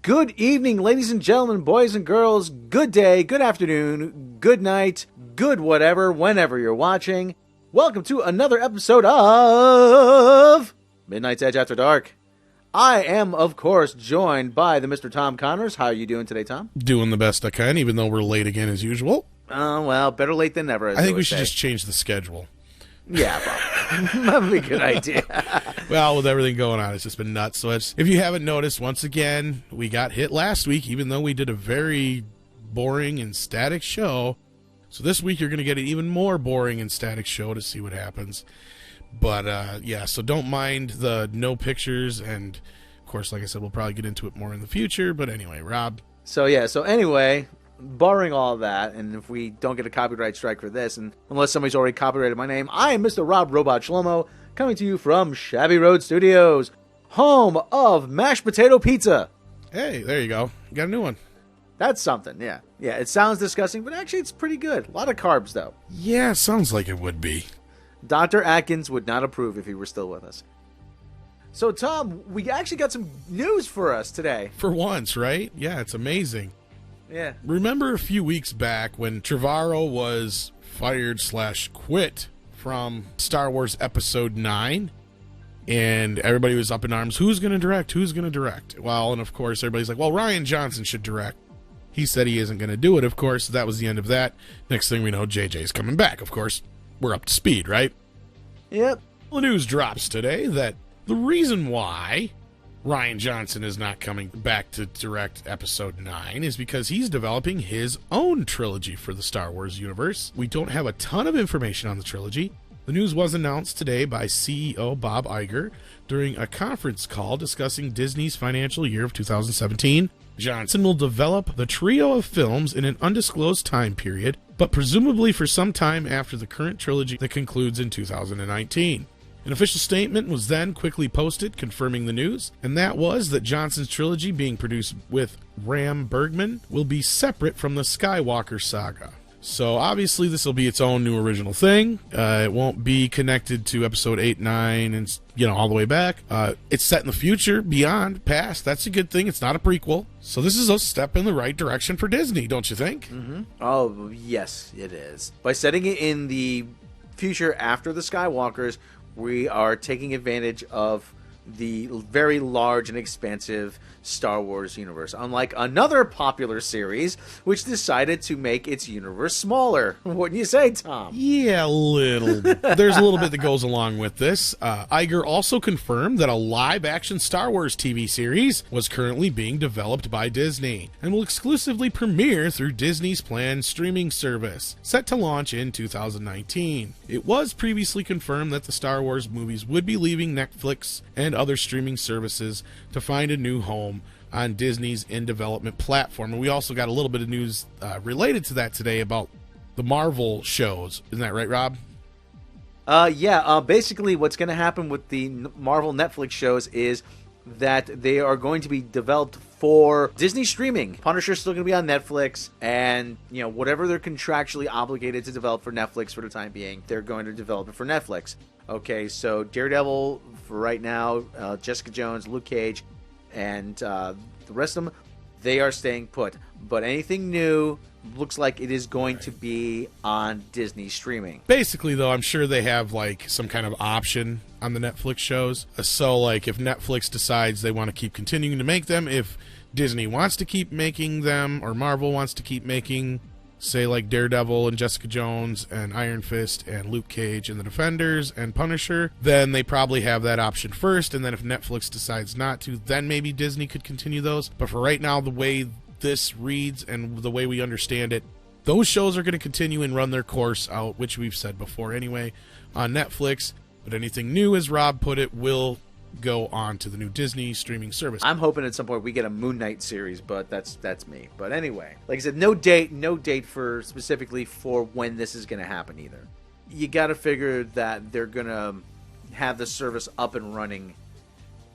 Good evening, ladies and gentlemen, boys and girls. Good day, good afternoon, good night, good whatever, whenever you're watching. Welcome to another episode of Midnight's Edge After Dark. I am, of course, joined by the Mr. Tom Connors. How are you doing today, Tom? Doing the best I can, even though we're late again as usual. Well, better late than never, as I think we should just change the schedule. Yeah, probably. That would be a good idea. Well, with everything going on, it's just been nuts. So if you haven't noticed, once again, we got hit last week, even though we did a very boring and static show. So this week, you're going to get an even more boring and static show to see what happens. But, yeah, so don't mind the no pictures. And, of course, like I said, we'll probably get into it more in the future. But anyway, Rob. So anyway, barring all that, and if we don't get a copyright strike for this, and unless somebody's already copyrighted my name, I am Mr. Rob Robot Shlomo, coming to you from Shabby Road Studios, home of mashed potato pizza. Hey, there you go. You got a new one. That's something, yeah. Yeah, it sounds disgusting, but actually it's pretty good. A lot of carbs, though. Yeah, sounds like it would be. Dr. Atkins would not approve if he were still with us. So, Tom, we actually got some news for us today. For once, right? Yeah, it's amazing. Yeah. Remember a few weeks back when Trevorrow was fired/quit from Star Wars Episode 9? And everybody was up in arms. Who's going to direct? Who's going to direct? Well, and of course, everybody's like, well, Rian Johnson should direct. He said he isn't going to do it, of course. That was the end of that. Next thing we know, JJ's coming back. Of course, we're up to speed, right? Yep. The news drops today that the reason why Rian Johnson is not coming back to direct Episode 9 is because he's developing his own trilogy for the Star Wars universe. We don't have a ton of information on the trilogy. The news was announced today by CEO Bob Iger during a conference call discussing Disney's financial year of 2017. Johnson will develop the trio of films in an undisclosed time period, but presumably for some time after the current trilogy that concludes in 2019. An official statement was then quickly posted confirming the news, and that was that Johnson's trilogy, being produced with Ram Bergman, will be separate from the Skywalker saga. So obviously this will be its own new original thing. It won't be connected to Episode 8, 9, and all the way back. It's set in the future, beyond, past. That's a good thing. It's not a prequel. So this is a step in the right direction for Disney, don't you think? Mm-hmm. Oh, yes, it is. By setting it in the future after the Skywalkers, we are taking advantage of the very large and expansive Star Wars universe, unlike another popular series which decided to make its universe smaller. Wouldn't you say, Tom? Yeah, a little. There's a little bit that goes along with this. Iger also confirmed that a live-action Star Wars TV series was currently being developed by Disney and will exclusively premiere through Disney's planned streaming service, set to launch in 2019. It was previously confirmed that the Star Wars movies would be leaving Netflix and other streaming services to find a new home on Disney's in-development platform. And we also got a little bit of news related to that today about the Marvel shows. Isn't that right, Rob? Basically what's going to happen with the Marvel Netflix shows is that they are going to be developed for Disney streaming. Punisher's still going to be on Netflix, and whatever they're contractually obligated to develop for Netflix for the time being, they're going to develop it for Netflix. Okay, so Daredevil for right now, Jessica Jones, Luke Cage, and the rest of them, they are staying put. But anything new looks like it is going to be on Disney streaming. Basically, though, I'm sure they have some kind of option on the Netflix shows. So if Netflix decides they want to keep continuing to make them, if Disney wants to keep making them, or Marvel wants to keep making, say, Daredevil and Jessica Jones and Iron Fist and Luke Cage and the Defenders and Punisher, then they probably have that option first. And then if Netflix decides not to, then maybe Disney could continue those. But for right now, the way this reads and the way we understand it, those shows are going to continue and run their course out, which we've said before anyway, on Netflix. But anything new, as Rob put it, will go on to the new Disney streaming service. I'm hoping at some point we get a Moon Knight series, but that's me. But anyway, like I said, no date for specifically for when this is going to happen either. You got to figure that they're going to have the service up and running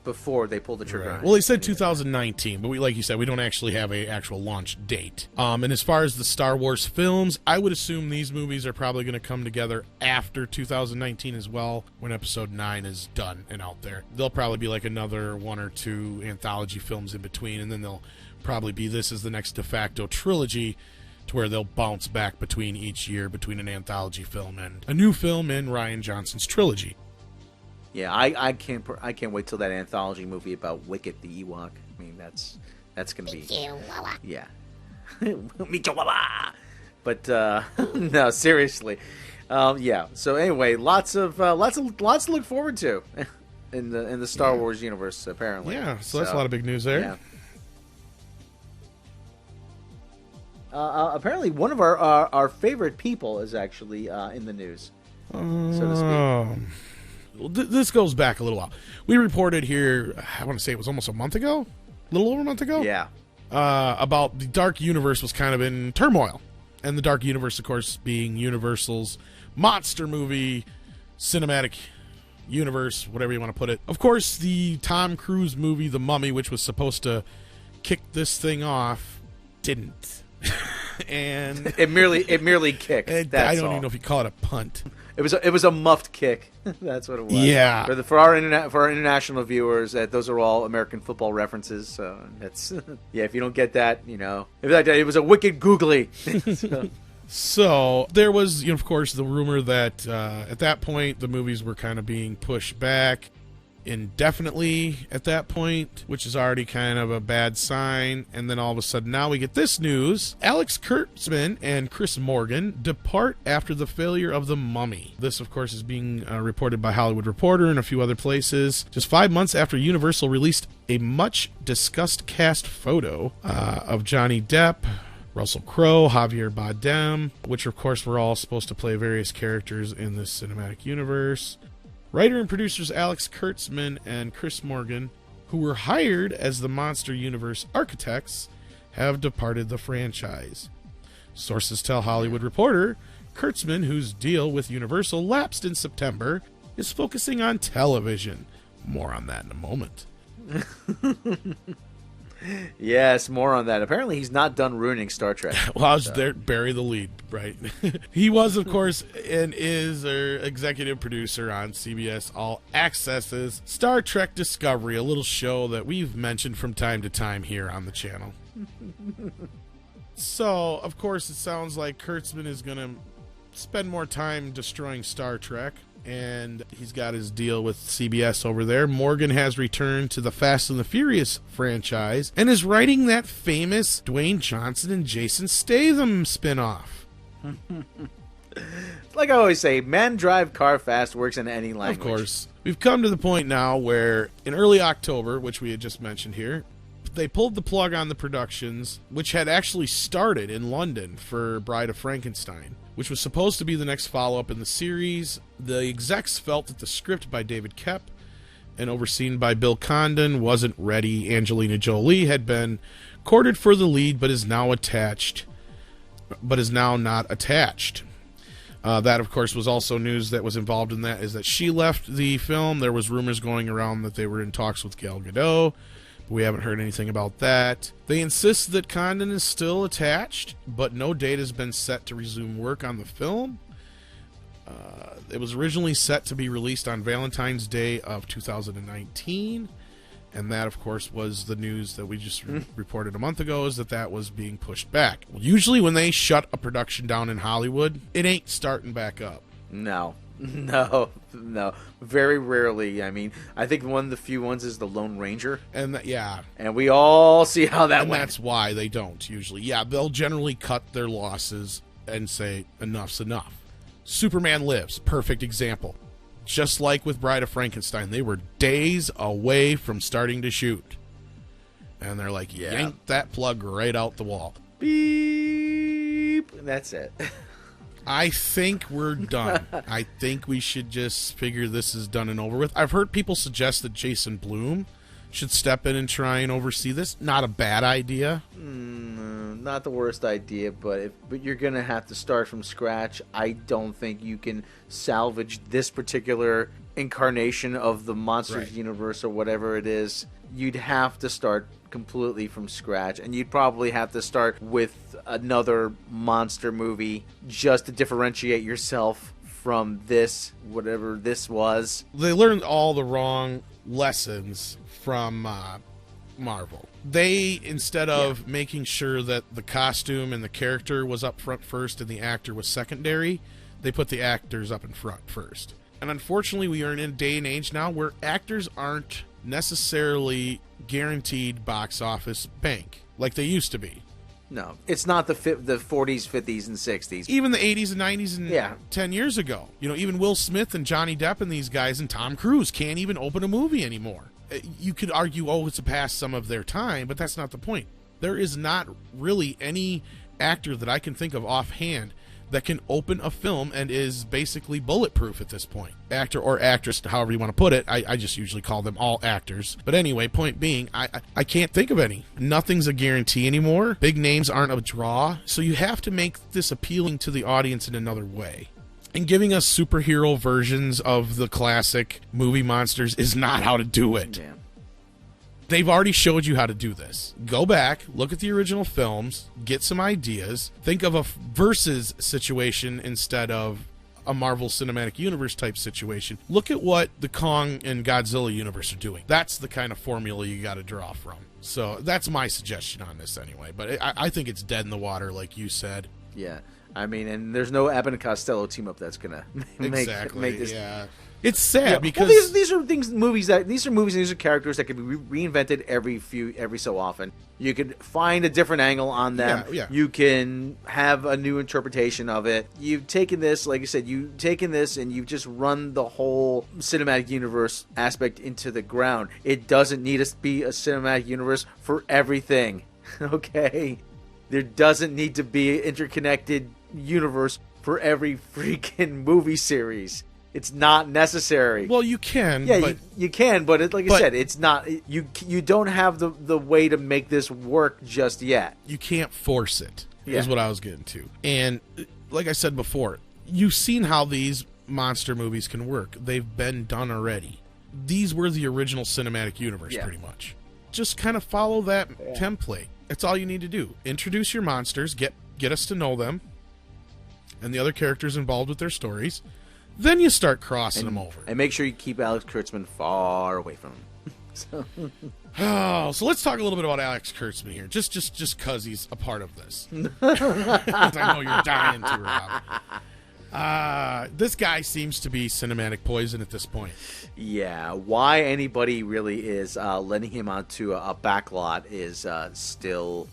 before they pull the trigger on it. Well, they said 2019, but like you said, we don't actually have a actual launch date. And as far as the Star Wars films, I would assume these movies are probably going to come together after 2019 as well, when Episode 9 is done and out there. There'll probably be like another 1 or 2 anthology films in between, and then they'll probably be this is the next de facto trilogy, to where they'll bounce back between each year between an anthology film and a new film in Rian Johnson's trilogy. Yeah, I can't wait till that anthology movie about Wicket the Ewok. I mean, that's gonna be yeah. But no, seriously, yeah. So anyway, lots to look forward to in the Star Wars universe, apparently. Yeah, so that's a lot of big news there. Yeah. Apparently, one of our favorite people is actually in the news, so to speak. This goes back a little while. We reported here, I want to say it was almost a month ago, a little over a month ago. Yeah. About the Dark Universe was kind of in turmoil. And the Dark Universe, of course, being Universal's monster movie, cinematic universe, whatever you want to put it. Of course, the Tom Cruise movie, The Mummy, which was supposed to kick this thing off, didn't. And it merely kicked. I don't even know if you call it a punt. It was a muffed kick. That's what it was. Yeah. For our international viewers, those are all American football references. So that's yeah. If you don't get that, it was a wicked googly. So there was, of course, the rumor that at that point the movies were kind of being pushed back indefinitely at that point, which is already kind of a bad sign. And then all of a sudden now we get this news. Alex Kurtzman and Chris Morgan depart after the failure of The Mummy. This, of course, is being reported by Hollywood Reporter and a few other places. Just 5 months after Universal released a much-discussed cast photo of Johnny Depp, Russell Crowe, Javier Bardem, which, of course, were all supposed to play various characters in this cinematic universe. Writer and producers Alex Kurtzman and Chris Morgan, who were hired as the Monster Universe architects, have departed the franchise. Sources tell Hollywood Reporter Kurtzman, whose deal with Universal lapsed in September, is focusing on television. More on that in a moment. Yes, more on that. Apparently, he's not done ruining Star Trek. Well, I was there, bury the lead, right? He was, of course, and is our executive producer on CBS All Access's Star Trek Discovery, a little show that we've mentioned from time to time here on the channel. So, of course, it sounds like Kurtzman is going to spend more time destroying Star Trek, and he's got his deal with CBS over there. Morgan has returned to the Fast and the Furious franchise and is writing that famous Dwayne Johnson and Jason Statham spinoff. Like I always say, men drive car fast works in any language. Of course. We've come to the point now where in early October, which we had just mentioned here, they pulled the plug on the productions, which had actually started in London for Bride of Frankenstein, which was supposed to be the next follow-up in the series. The execs felt that the script by David Koepp and overseen by Bill Condon wasn't ready. Angelina Jolie had been courted for the lead, but is now not attached. That, of course, was also news that was involved in that, is that she left the film. There was rumors going around that they were in talks with Gal Gadot. We haven't heard anything about that. They insist that Condon is still attached, but no date has been set to resume work on the film. It was originally set to be released on Valentine's Day of 2019, and that, of course, was the news that we just reported a month ago, is that was being pushed back. Well, usually when they shut a production down in Hollywood, it ain't starting back up. No. Very rarely. I mean, I think one of the few ones is the Lone Ranger. And and we all see how that went. went. That's why they don't usually. Yeah, they'll generally cut their losses and say enough's enough. Superman Lives, perfect example. Just like with Bride of Frankenstein, they were days away from starting to shoot. And they're like, yank that plug right out the wall. Beep. That's it. I think we're done. I think we should just figure this is done and over with. I've heard people suggest that Jason Blum should step in and try and oversee this. Not a bad idea. Not the worst idea, but you're going to have to start from scratch. I don't think you can salvage this particular incarnation of the Monsters Right. universe or whatever it is, you'd have to start completely from scratch, and you'd probably have to start with another monster movie just to differentiate yourself from this, whatever this was. They learned all the wrong lessons from Marvel. They, instead of making sure that the costume and the character was up front first and the actor was secondary, they put the actors up in front first. And unfortunately, we are in a day and age now where actors aren't necessarily guaranteed box office bank like they used to be. No, it's not the 40s, 50s, and 60s. Even the 80s and 90s and 10 years ago. You know, even Will Smith and Johnny Depp and these guys and Tom Cruise can't even open a movie anymore. You could argue, oh, it's past some of their time, but that's not the point. There is not really any actor that I can think of offhand that can open a film and is basically bulletproof at this point. Actor or actress, however you want to put it. I just usually call them all actors. But anyway, point being, I can't think of any. Nothing's a guarantee anymore. Big names aren't a draw. So you have to make this appealing to the audience in another way. And giving us superhero versions of the classic movie monsters is not how to do it. Yeah. They've already showed you how to do this. Go back, look at the original films, get some ideas, think of a versus situation instead of a Marvel Cinematic Universe type situation. Look at what the Kong and Godzilla universe are doing. That's the kind of formula you got to draw from. So that's my suggestion on this anyway. But I think it's dead in the water, like you said. Yeah. I mean, and there's no Abbott and Costello team up that's gonna make this. Yeah. It's sad because these are movies and these are characters that can be reinvented every so often. You could find a different angle on them. Yeah. You can have a new interpretation of it. You've taken this, like I said, and you've just run the whole cinematic universe aspect into the ground. It doesn't need to be a cinematic universe for everything. Okay? There doesn't need to be an interconnected universe for every freaking movie series. It's not necessary. Well, you can. Yeah, but, you can, but I said, it's not. You don't have the way to make this work just yet. You can't force it, is what I was getting to. And like I said before, you've seen how these monster movies can work. They've been done already. These were the original cinematic universe, pretty much. Just kind of follow that template. That's all you need to do. Introduce your monsters, get us to know them, and the other characters involved with their stories. Then you start crossing them over. And make sure you keep Alex Kurtzman far away from him. So let's talk a little bit about Alex Kurtzman here. Just because he's a part of this. I know you're dying to, Rob. This guy seems to be cinematic poison at this point. Yeah, why anybody really is letting him onto a backlot is still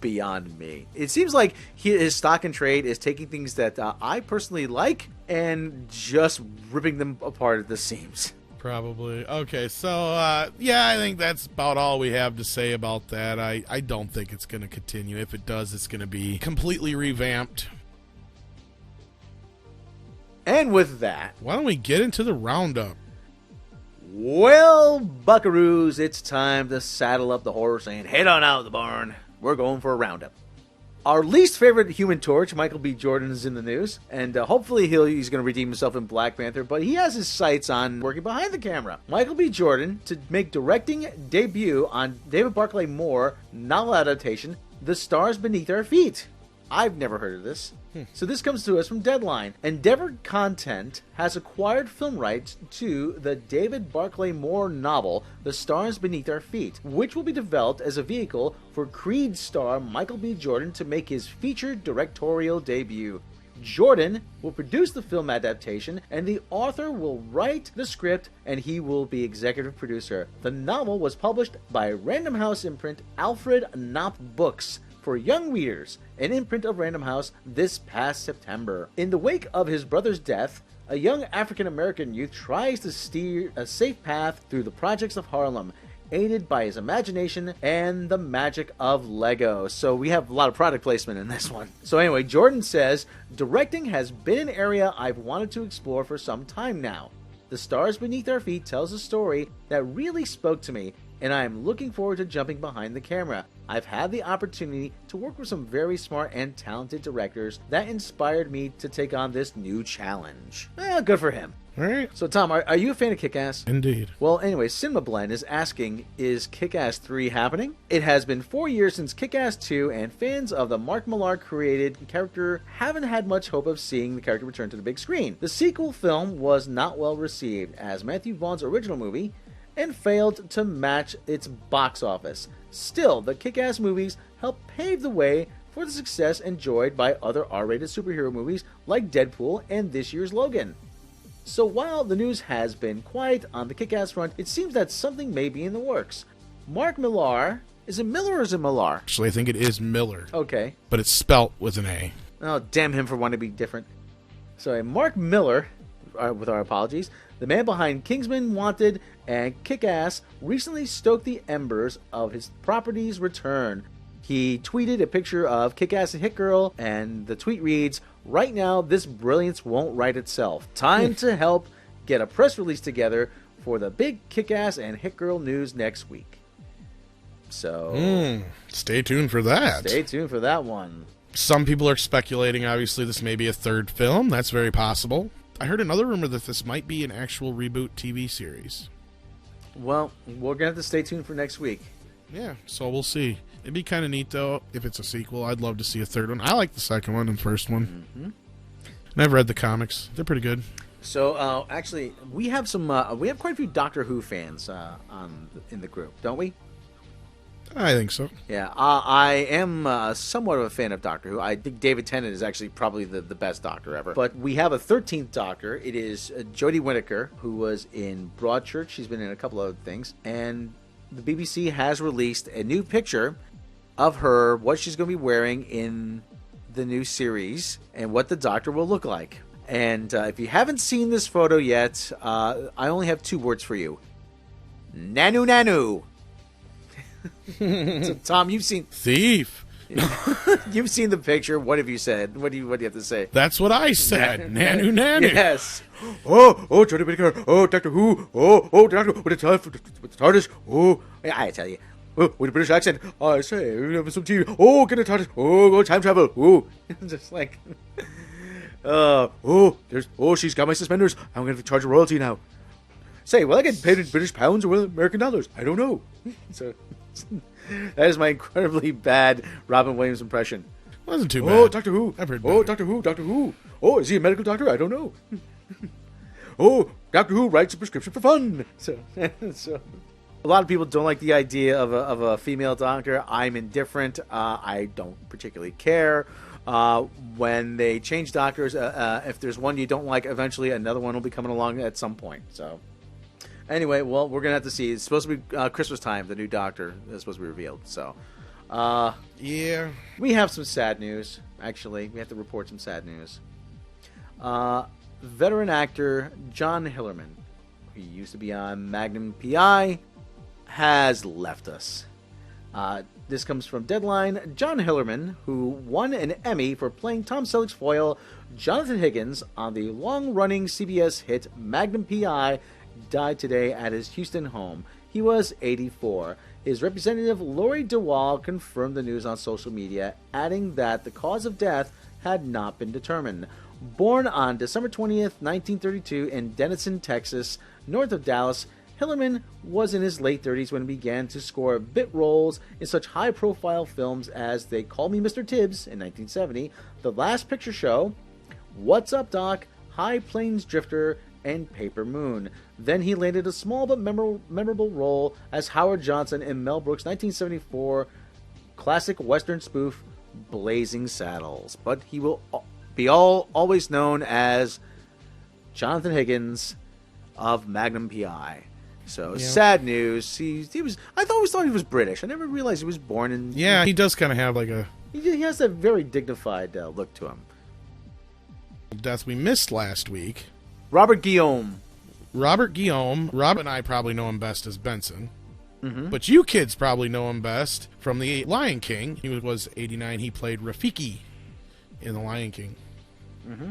beyond me. It seems like his stock and trade is taking things that I personally like and just ripping them apart at the seams. Probably. Okay, so, I think that's about all we have to say about that. I don't think it's going to continue. If it does, it's going to be completely revamped. And with that, why don't we get into the roundup? Well, buckaroos, it's time to saddle up the horse and head on out of the barn. We're going for a roundup. Our least favorite Human Torch, Michael B. Jordan, is in the news, and hopefully he's going to redeem himself in Black Panther, but he has his sights on working behind the camera. Michael B. Jordan to make directing debut on David Barclay Moore novel adaptation, The Stars Beneath Our Feet. I've never heard of this. So this comes to us from Deadline. Endeavor Content has acquired film rights to the David Barclay Moore novel, The Stars Beneath Our Feet, which will be developed as a vehicle for Creed star Michael B. Jordan to make his feature directorial debut. Jordan will produce the film adaptation, and the author will write the script, and he will be executive producer. The novel was published by Random House imprint Alfred Knopf Books for young readers, an imprint of Random House, this past September. In the wake of his brother's death, a young African-American youth tries to steer a safe path through the projects of Harlem, aided by his imagination and the magic of Lego. So we have a lot of product placement in this one. So anyway, Jordan says, directing has been an area I've wanted to explore for some time now. The Stars Beneath Our Feet tells a story that really spoke to me, and I am looking forward to jumping behind the camera. I've had the opportunity to work with some very smart and talented directors that inspired me to take on this new challenge. Good for him. All right. So, Tom, are you a fan of Kick-Ass? Indeed. Well, anyway, Cinema Blend is asking, is Kick-Ass 3 happening? It has been 4 years since Kick-Ass 2, and fans of the Mark Millar created character haven't had much hope of seeing the character return to the big screen. The sequel film was not well received as Matthew Vaughn's original movie and failed to match its box office. Still, the Kick-Ass movies helped pave the way for the success enjoyed by other R-rated superhero movies like Deadpool and this year's Logan. So while the news has been quiet on the Kick-Ass front, it seems that something may be in the works. Mark Millar, is it Miller or is it Millar? Actually, I think it is Miller. Okay. But it's spelt with an A. Oh, damn him for wanting to be different. So Mark Miller, with our apologies, the man behind Kingsman, Wanted, and Kick-Ass, recently stoked the embers of his property's return. He tweeted a picture of Kick-Ass and Hit Girl, and the tweet reads, "Right now, this brilliance won't write itself. Time to help get a press release together for the big Kick-Ass and Hit Girl news next week." So, stay tuned for that. Stay tuned for that one. Some people are speculating, obviously, this may be a third film. That's very possible. I heard another rumor that this might be an actual reboot TV series. Well, we're going to have to stay tuned for next week. Yeah, so we'll see. It'd be kind of neat, though, if it's a sequel. I'd love to see a third one. I like the second one and first one. Mm-hmm. And I've read the comics. They're pretty good. So, actually, we have quite a few Doctor Who fans in the group, don't we? I think so. Yeah, I am somewhat of a fan of Doctor Who. I think David Tennant is actually probably the best Doctor ever. But we have a 13th Doctor. It is Jodie Whittaker, who was in Broadchurch. She's been in a couple of things. And the BBC has released a new picture of her, what she's going to be wearing in the new series, and what the Doctor will look like. And if you haven't seen this photo yet, I only have 2 words for you. Nanu Nanu. So, Tom, you've seen... Thief. You've seen the picture. What have you said? What do you have to say? That's what I said. Nanu Nanu. Yes. Oh, Johnny Whittaker. Oh, Doctor Who. Oh, Doctor with the TARDIS. Oh, I tell you. with a British accent. I say, we have some tea. Oh, get a TARDIS. Oh, go time travel. Oh, Just like... she's got my suspenders. I'm going to charge a royalty now. Say, will I get paid in British pounds or American dollars? I don't know. So, that is my incredibly bad Robin Williams impression. Wasn't too bad. Oh, Doctor Who. I've heard Oh, better. Doctor Who. Oh, is he a medical doctor? I don't know. Oh, Doctor Who writes a prescription for fun. So a lot of people don't like the idea of a female doctor. I'm indifferent. I don't particularly care. When they change doctors, if there's one you don't like, eventually another one will be coming along at some point. So, anyway, well, we're gonna have to see. It's supposed to be Christmas time. The new Doctor is supposed to be revealed. So, Yeah. we have some sad news. Actually, we have to report some sad news. Veteran actor John Hillerman, who used to be on Magnum PI, has left us. This comes from Deadline. John Hillerman, who won an Emmy for playing Tom Selleck's foil, Jonathan Higgins, on the long-running CBS hit Magnum PI, died today at his Houston home. He was 84. His representative, Lori DeWall, confirmed the news on social media, adding that the cause of death had not been determined. Born on December 20th, 1932 in Denison, Texas, north of Dallas, Hillerman was in his late 30s when he began to score bit roles in such high-profile films as They Call Me Mr. Tibbs in 1970, The Last Picture Show, What's Up, Doc, High Plains Drifter, and Paper Moon. Then he landed a small but memorable role as Howard Johnson in Mel Brooks' 1974 classic Western spoof, Blazing Saddles. But he will be always known as Jonathan Higgins of Magnum PI. So, sad news. He was. I always thought he was British. I never realized he was born in. Yeah, he does kind of have like a. He has a very dignified look to him. Death we missed last week. Robert Guillaume. Rob and I probably know him best as Benson. Mm-hmm. But you kids probably know him best from The Lion King. He was 89. He played Rafiki in The Lion King. Mm-hmm.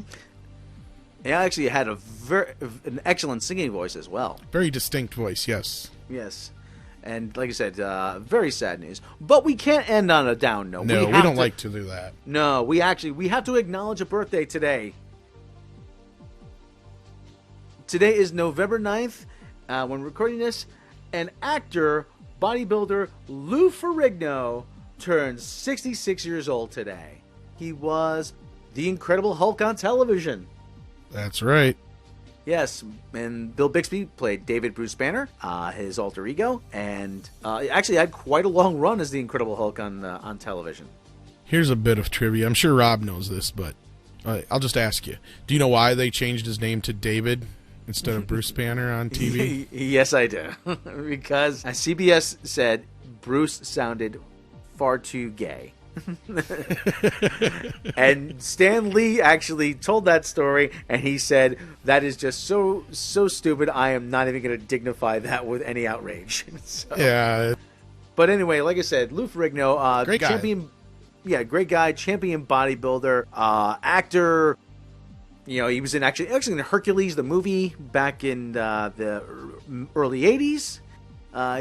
He actually had an excellent singing voice as well. Very distinct voice, yes. Yes. And like I said, very sad news. But we can't end on a down note. No, we don't like to do that. No, we have to acknowledge a birthday today. Today is November 9th. When recording this, and actor, bodybuilder Lou Ferrigno turns 66 years old today. He was the Incredible Hulk on television. That's right. Yes, and Bill Bixby played David Bruce Banner, his alter ego, and actually had quite a long run as the Incredible Hulk on television. Here's a bit of trivia. I'm sure Rob knows this, but I'll just ask you. Do you know why they changed his name to David instead of Bruce Banner on TV? Yes, I do. Because as CBS said, Bruce sounded far too gay. And Stan Lee actually told that story, and he said, that is just so stupid, I am not even going to dignify that with any outrage. So, yeah. But anyway, like I said, Lou Ferrigno, great guy. champion, great guy, champion bodybuilder, actor. You know, he was actually in Hercules, the movie, back in the early 80s.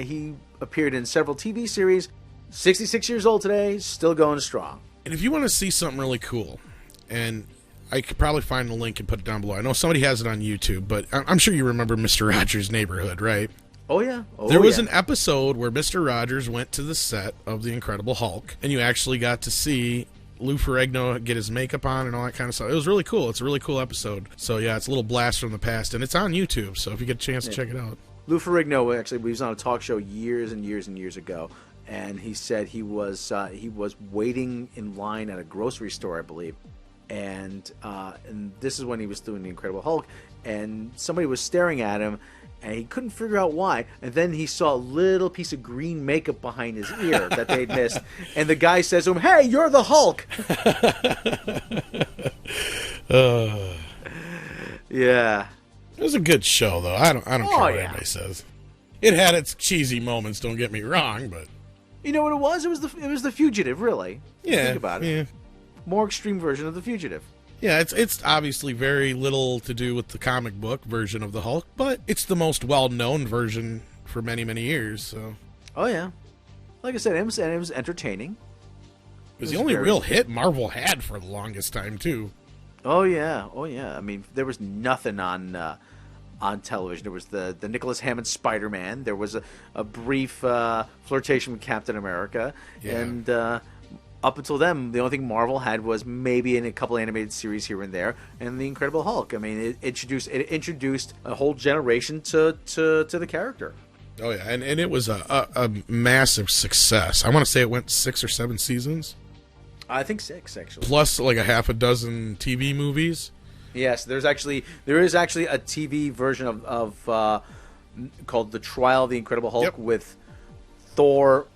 He appeared in several TV series. 66 years old today, still going strong. And if you want to see something really cool, and I could probably find the link and put it down below. I know somebody has it on YouTube, but I'm sure you remember Mr. Rogers' Neighborhood, right? Oh, yeah. There was an episode where Mr. Rogers went to the set of The Incredible Hulk, and you actually got to see Lou Ferrigno get his makeup on and all that kind of stuff. It was really cool. It's a really cool episode. So, yeah, it's a little blast from the past, and it's on YouTube, so if you get a chance to check it out. Lou Ferrigno, actually, he was on a talk show years and years and years ago, and he said he was waiting in line at a grocery store, I believe, and this is when he was doing The Incredible Hulk, and somebody was staring at him, and he couldn't figure out why, and then he saw a little piece of green makeup behind his ear that they'd missed, and the guy says to him, "Hey, you're the Hulk!" Yeah. It was a good show, though. I don't care what anybody says. It had its cheesy moments, don't get me wrong, but... You know what it was? It was the Fugitive, really. Yeah. Think about it. Yeah. More extreme version of the Fugitive. Yeah, it's obviously very little to do with the comic book version of the Hulk, but it's the most well-known version for many, many years, so... Oh, yeah. Like I said, it was entertaining. It was the only real hit Marvel had for the longest time, too. Oh, yeah. I mean, there was nothing on television. There was the Nicholas Hammond Spider-Man. There was a brief flirtation with Captain America. Yeah. And up until then, the only thing Marvel had was maybe in a couple animated series here and there, and the Incredible Hulk. I mean, it introduced a whole generation to the character. Oh, yeah, and it was a massive success. I want to say it went 6 or 7 seasons. I think 6, actually. Plus, like a half a dozen TV movies. Yes, there is actually a TV version of called The Trial of the Incredible Hulk with Thor,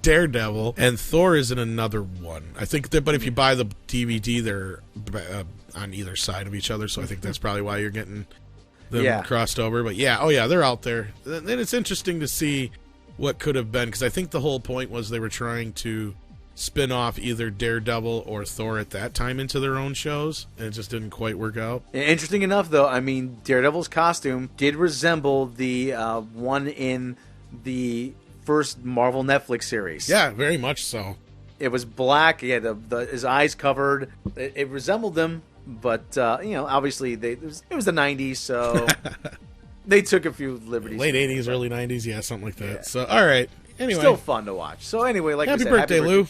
Daredevil, and Thor is in another one. I think that, but if you buy the DVD, they're on either side of each other. So I think that's probably why you're getting them crossed over. But they're out there. Then it's interesting to see what could have been, because I think the whole point was they were trying to spin off either Daredevil or Thor at that time into their own shows, and it just didn't quite work out. Interesting enough, though, I mean, Daredevil's costume did resemble the one in the first Marvel Netflix series. Yeah, very much so. It was black. He had his eyes covered. It resembled them, but obviously it was the 90s, so they took a few liberties. Late 80s, early 90s, something like that. Yeah. So, all right. Anyway. Still fun to watch. So anyway, like happy we said, birthday, Lou.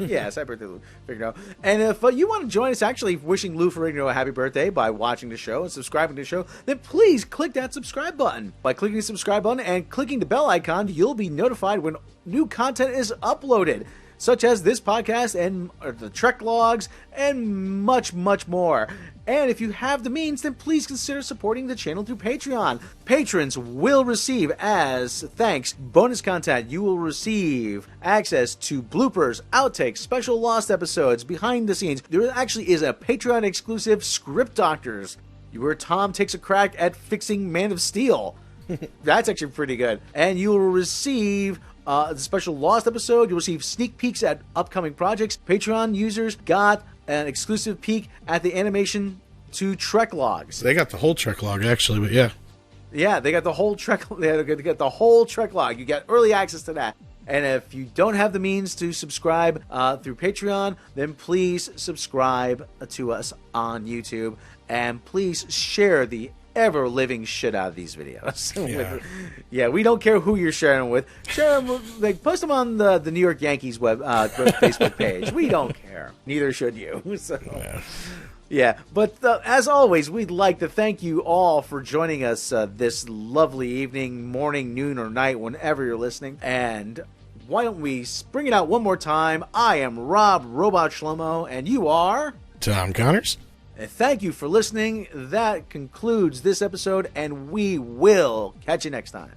Yes, happy birthday, Lou Ferrigno. And if you want to join us actually wishing Lou Ferrigno a happy birthday by watching the show and subscribing to the show, then please click that subscribe button. By clicking the subscribe button and clicking the bell icon, you'll be notified when new content is uploaded, such as this podcast and the Trek logs and much, much more. And if you have the means, then please consider supporting the channel through Patreon. Patrons will receive, as thanks, bonus content. You will receive access to bloopers, outtakes, special lost episodes, behind the scenes. There actually is a Patreon exclusive Script Doctors, where Tom takes a crack at fixing Man of Steel. That's actually pretty good. And you will receive the special Lost episode. You'll receive sneak peeks at upcoming projects. Patreon users got an exclusive peek at the animation to Trek logs. They got the whole Trek log, actually, but yeah. Yeah, they got the whole Trek. They got the whole Trek log. You get early access to that. And if you don't have the means to subscribe through Patreon, then please subscribe to us on YouTube. And please share the ever-living shit out of these videos. Yeah. Yeah, we don't care who you're sharing them with. Share them, like, post them on the New York Yankees Facebook page. We don't care. Neither should you. So. Yeah, but as always, we'd like to thank you all for joining us this lovely evening, morning, noon, or night, whenever you're listening. And why don't we bring it out one more time? I am Rob Robot Shlomo, and you are... Tom Connors. And thank you for listening. That concludes this episode, and we will catch you next time.